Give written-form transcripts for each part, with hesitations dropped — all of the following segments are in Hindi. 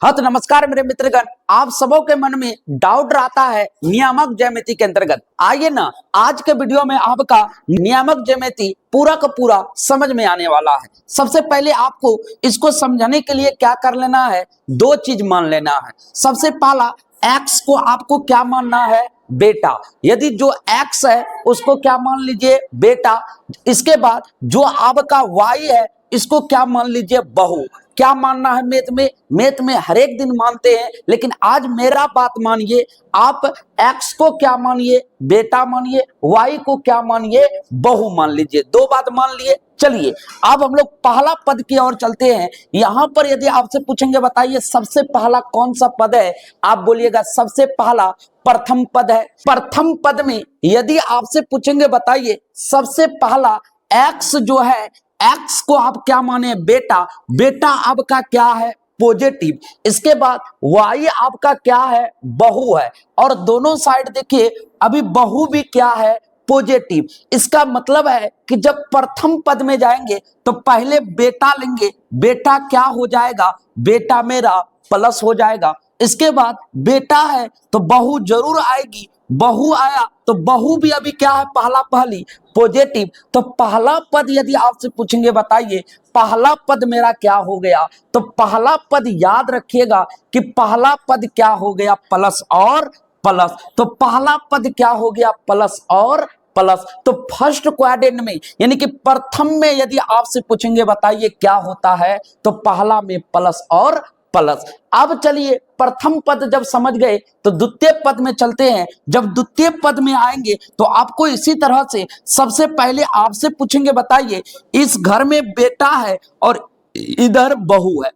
हाँ तो नमस्कार मेरे मित्रगण, आप सबों के मन में डाउट रहता है नियामक ज्यामिति के अंतर्गत। आइए ना, आज के वीडियो में आपका नियामक ज्यामिति पूरा का पूरा समझ में आने वाला है। सबसे पहले आपको इसको समझने के लिए क्या कर लेना है, दो चीज मान लेना है। सबसे पहला, x को आपको क्या मानना है, बेटा। यदि जो x है उसको क्या मान लीजिए, बेटा। इसके बाद जो आपका y है इसको क्या मान लीजिए, बहू। क्या मानना है मैथ में हर एक दिन मानते हैं, लेकिन आज मेरा बात मानिए। आप x को क्या मानिए, बेटा मानिए, y को क्या मानिए, बहू मान लीजिए। दो बात मान लिए। चलिए अब हम लोग पहला पद की ओर चलते हैं। यहां पर यदि आपसे पूछेंगे बताइए सबसे पहला कौन सा पद है, आप बोलिएगा सबसे पहला प्रथम पद है। प्रथम पद में यदि आपसे पूछेंगे बताइए सबसे पहला x जो है, x को आप क्या माने, बेटा। बेटा आपका क्या है, पॉजिटिव। इसके बाद y आपका क्या है, बहू है। और दोनों साइड देखिए, अभी बहू भी क्या है, पॉजिटिव। इसका मतलब है कि जब प्रथम पद में जाएंगे तो पहले बेटा लेंगे। बेटा क्या हो जाएगा, बेटा मेरा प्लस हो जाएगा। इसके बाद बेटा है तो बहू जरूर आएगी। बहू आया तो बहू भी अभी क्या है, पहला पहली पॉजिटिव। तो पहला पद यदि आपसे पूछेंगे बताइए पहला पद मेरा क्या हो गया, तो पहला पद याद रखिएगा कि पहला पद क्या हो गया, प्लस और प्लस। तो पहला पद क्या हो गया, प्लस और प्लस। तो फर्स्ट क्वाड्रेंट में यानी कि प्रथम में यदि आपसे पूछेंगे बताइए क्या होता है, तो पहला में प्लस और प्लस। अब चलिए प्रथम पद जब समझ गए तो द्वितीय पद में चलते हैं। जब द्वितीय पद में आएंगे तो आपको इसी तरह से सबसे पहले आपसे पूछेंगे बताइए इस घर में बेटा है और इधर बहू है।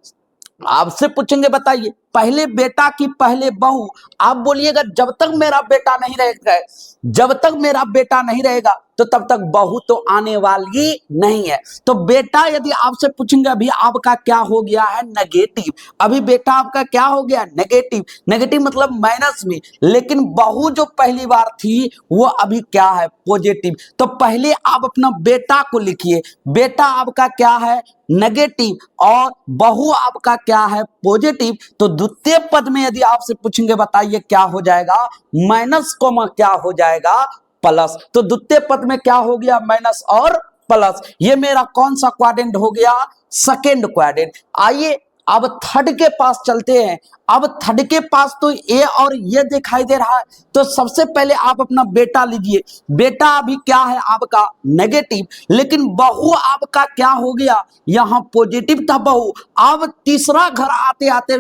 आपसे पूछेंगे बताइए पहले बेटा की पहले बहू। आप बोलिएगा जब तक मेरा बेटा नहीं रहेगा, जब तक मेरा बेटा नहीं रहेगा तो तब तक बहू तो आने वाली नहीं है। तो बेटा यदि आपसे पूछेंगे अभी आपका क्या हो गया है, नेगेटिव। अभी बेटा आपका क्या हो गया, नेगेटिव। नेगेटिव मतलब माइनस में। लेकिन बहू जो पहली बार थी वो अभी क्या है, पॉजिटिव। तो पहले आप अपना बेटा को लिखिए। बेटा आपका क्या है, नेगेटिव, और बहू आपका क्या है, पॉजिटिव। तो द्वितीय पद में यदि आपसे पूछेंगे बताइए क्या हो जाएगा, माइनस कोमा क्या हो जाएगा, प्लस। तो द्वितीय पद में क्या हो गया, माइनस और प्लस। ये मेरा कौन सा क्वाड्रेंट हो गया, सेकेंड क्वाड्रेंट। आइए अब थर्ड के पास चलते हैं। अब थर्ड के पास तो ए और ये दिखाई दे रहा है, तो सबसे पहले आप अपना बेटा लीजिए। बेटा अभी क्या है आपका, नेगेटिव। लेकिन बहू आपका क्या हो गया, यहां पॉजिटिव था बहू। अब तीसरा घर आते आते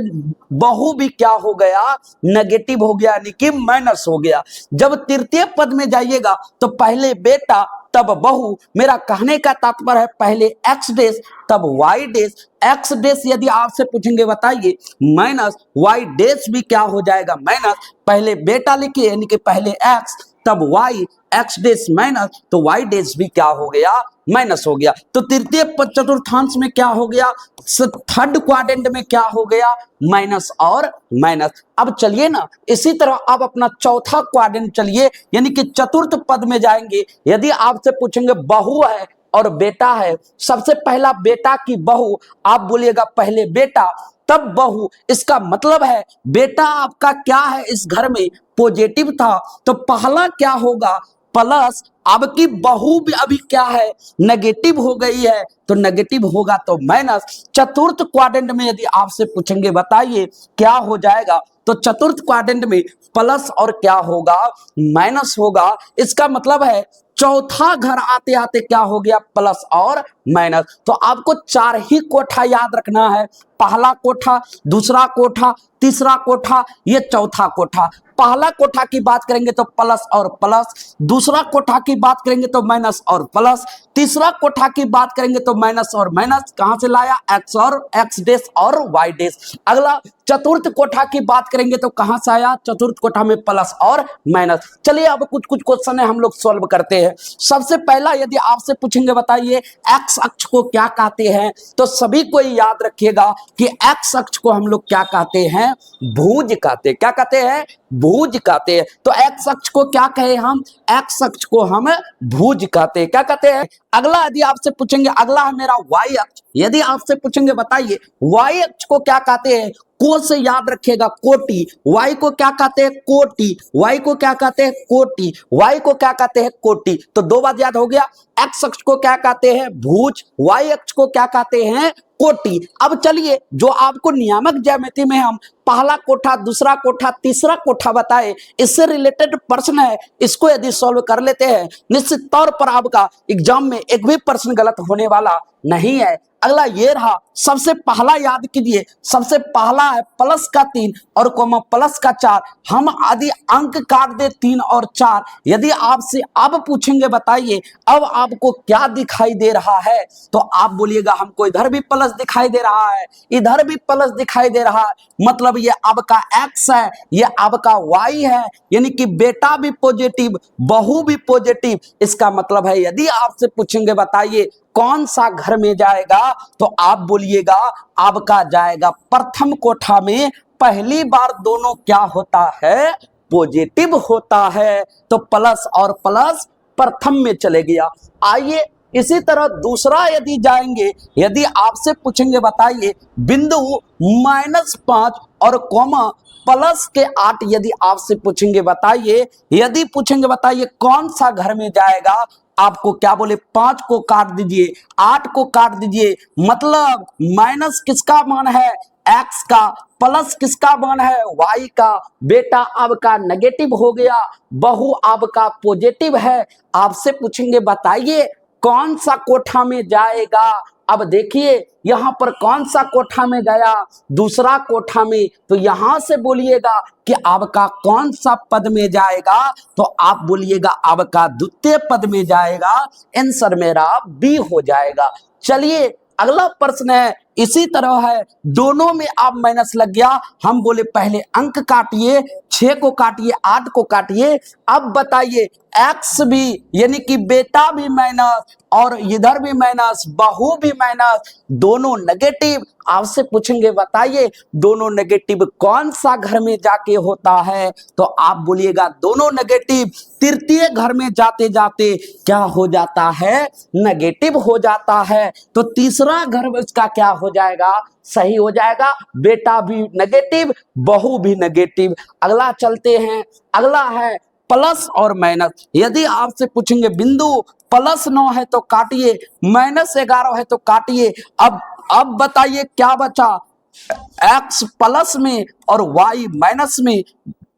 बहू भी क्या हो गया, नेगेटिव हो गया, यानी कि माइनस हो गया। जब तृतीय पद में जाइएगा तो पहले बेटा तब बहू। मेरा कहने का तात्पर्य है पहले एक्स डेस तब वाई डेस। एक्स डेस यदि आपसे पूछेंगे बताइए माइनस, वाई डेस भी क्या हो जाएगा, माइनस। पहले बेटा लिखिए यानी कि पहले एक्स तब वाई, एक्स डेस माइनस, तो वाई डेस भी क्या हो गया, माइनस हो गया। तो तृतीय चतुर्थांश में क्या हो गया, थर्ड क्वाड्रेंट में क्या हो गया, माइनस और माइनस। अब चलिए ना इसी तरह आप अपना चौथा क्वाड्रेंट चलिए, यानी कि चतुर्थ पद में जाएंगे। यदि आपसे पूछेंगे बहू है और बेटा है, सबसे पहला बेटा की बहू, आप बोलिएगा पहले बेटा तब बहू। इसका मतलब है बेटा आपका क्या है, इस घर में पॉजिटिव था, तो पहला क्या होगा, प्लस। अब की बहू भी अभी क्या है, नेगेटिव हो गई है, तो नेगेटिव होगा तो माइनस। चतुर्थ क्वाड्रेंट में यदि आपसे पूछेंगे बताइए क्या हो जाएगा, तो चतुर्थ क्वाड्रेंट में प्लस और क्या होगा, माइनस होगा। इसका मतलब है चौथा घर आते आते क्या हो गया, प्लस और माइनस। तो आपको चार ही कोठा याद रखना है, पहला कोठा, दूसरा कोठा, तीसरा कोठा, ये चौथा कोठा। पहला कोठा की बात करेंगे तो प्लस और प्लस, दूसरा कोठा की बात करेंगे तो माइनस और प्लस, तीसरा कोठा की बात करेंगे तो माइनस और माइनस। कहां से लाया, एक्स और एक्स डेस और वाई डेस। अगला चतुर्थ कोठा की बात करेंगे तो कहां से आया, चतुर्थ कोठा में प्लस और माइनस। चलिए अब कुछ कुछ क्वेश्चन है हम लोग सॉल्व करते हैं। सबसे पहला यदि आपसे पूछेंगे बताइए एक्स अक्ष को क्या कहते हैं, तो सभी को याद रखिएगा कि एक्स अक्ष को हम लोग क्या कहते हैं, भुज कहते हैं। क्या कहते हैं, भुज कहते हैं। तो एक्स अक्ष को क्या कहे हम, एक्स अक्ष को हम भुज कहते हैं। क्या कहते हैं। अगला यदि आपसे पूछेंगे, अगला है मेरा वाई अक्ष। यदि आपसे पूछेंगे बताइए वाई अक्ष को क्या कहते हैं, को से याद रखिएगा कोटि, y को क्या कहते हैं कोटि, y को क्या कहते हैं कोटि, y को क्या कहते हैं कोटि। तो दो बात याद हो गया, x अक्ष को क्या कहते हैं भुज, y अक्ष को क्या कहते हैं कोटि। अब चलिए जो आपको नियामक ज्यामिति में हम पहला कोठा, दूसरा कोठा, तीसरा कोठा बताए, इससे रिलेटेड प्रश्न है, इसको यदि सॉल्व कर लेते हैं निश्चित तौर पर आपका एग्जाम में एक भी प्रश्न गलत होने वाला नहीं है। अगला ये रहा, सबसे पहला याद कीजिए, सबसे पहला है प्लस का 3 और कोमा प्लस का 4। हम आदि अंक काट दे 3 और 4। यदि आपसे अब पूछेंगे बताइए अब आपको क्या दिखाई दे रहा है, तो आप बोलिएगा हमको इधर भी प्लस दिखाई दे रहा है, इधर भी प्लस दिखाई दे रहा है, मतलब ये आपका x है, ये आपका y है, यानी कि बेटा भी पॉजिटिव, बहू भी पॉजिटिव। इसका मतलब है यदि आपसे पूछेंगे बताइए कौन सा घर में जाएगा, तो आप बोलिएगा आपका जाएगा प्रथम कोठा में। पहली बार दोनों क्या होता है पॉजिटिव होता है, तो प्लस और प्लस प्रथम में चले गया। आइए इसी तरह दूसरा यदि जाएंगे, यदि आपसे पूछेंगे बताइए बिंदु -5 और कोमा प्लस के 8, यदि आपसे पूछेंगे बताइए, यदि पूछेंगे बताइए कौन सा घर में जाएगा, आपको क्या बोले 5 को काट दीजिए, 8 को काट दीजिए, मतलब माइनस किसका मान है x का, प्लस किसका मान है y का। बेटा आपका नेगेटिव हो गया, बहू आपका पॉजिटिव है। आपसे पूछेंगे बताइए कौन सा कोठा में जाएगा। अब देखिए यहां पर कौन सा कोठा में गया, दूसरा कोठा में, तो यहां से बोलिएगा कि आपका कौन सा पद में जाएगा, तो आप बोलिएगा आपका द्वितीय पद में जाएगा। आंसर मेरा बी हो जाएगा। चलिए अगला प्रश्न है, इसी तरह है, दोनों में आप माइनस लग गया। हम बोले पहले अंक काटिए, 6 को काटिए, 8 को काटिए। अब बताइए x भी यानी कि बेटा भी माइनस और इधर भी माइनस, बहू भी माइनस, दोनों नेगेटिव। आपसे पूछेंगे बताइए दोनों नेगेटिव कौन सा घर में जाके होता है, तो आप बोलिएगा दोनों नेगेटिव तृतीय घर में जाते जाते क्या हो जाता है नेगेटिव हो जाता है। तो तीसरा घर इसका क्या हो जाएगा सही हो जाएगा, बेटा भी नेगेटिव, बहू भी नेगेटिव। अगला चलते हैं, अगला है प्लस और माइनस। यदि आपसे पूछेंगे बिंदु +9 है तो काटिए, -11 है तो काटिए। अब बताइए क्या बचा, x प्लस में और y माइनस में,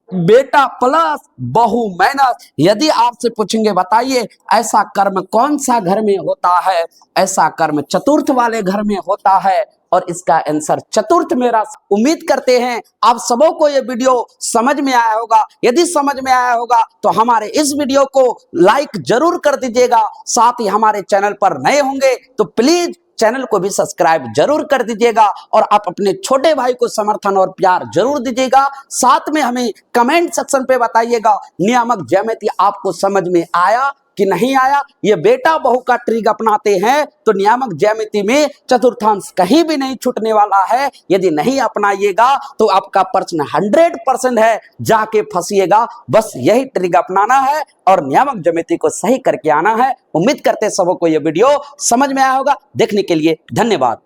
बेटा प्लस बहू माइनस। यदि आपसे पूछेंगे बताइए ऐसा कर्म कौन सा घर में होता है, ऐसा कर्म चतुर्थ वाले घर में होता है, और इसका आंसर चतुर्थ मेरा। उम्मीद करते हैं आप सबों को ये वीडियो समझ में आया होगा। यदि समझ में आया होगा तो हमारे इस वीडियो को लाइक जरूर कर दीजिएगा। साथ ही हमारे चैनल पर नए होंगे तो प्लीज चैनल को भी सब्सक्राइब जरूर कर दीजिएगा, और आप अपने छोटे भाई को समर्थन और प्यार जरूर दीजिएगा। साथ में हमें कमेंट सेक्शन पे बताइएगा नियामक ज्यामिति आपको समझ में आया कि नहीं आया। ये बेटा बहू का ट्रिक अपनाते हैं तो नियामक ज्यामिति में चतुर्थांश कहीं भी नहीं छूटने वाला है। यदि नहीं अपनाइएगा तो आपका प्रश्न 100% है, जाके फंसिएगा। बस यही ट्रिक अपनाना है और नियामक ज्यामिति को सही करके आना है। उम्मीद करते सबको ये वीडियो समझ में आया होगा। देखने के लिए धन्यवाद।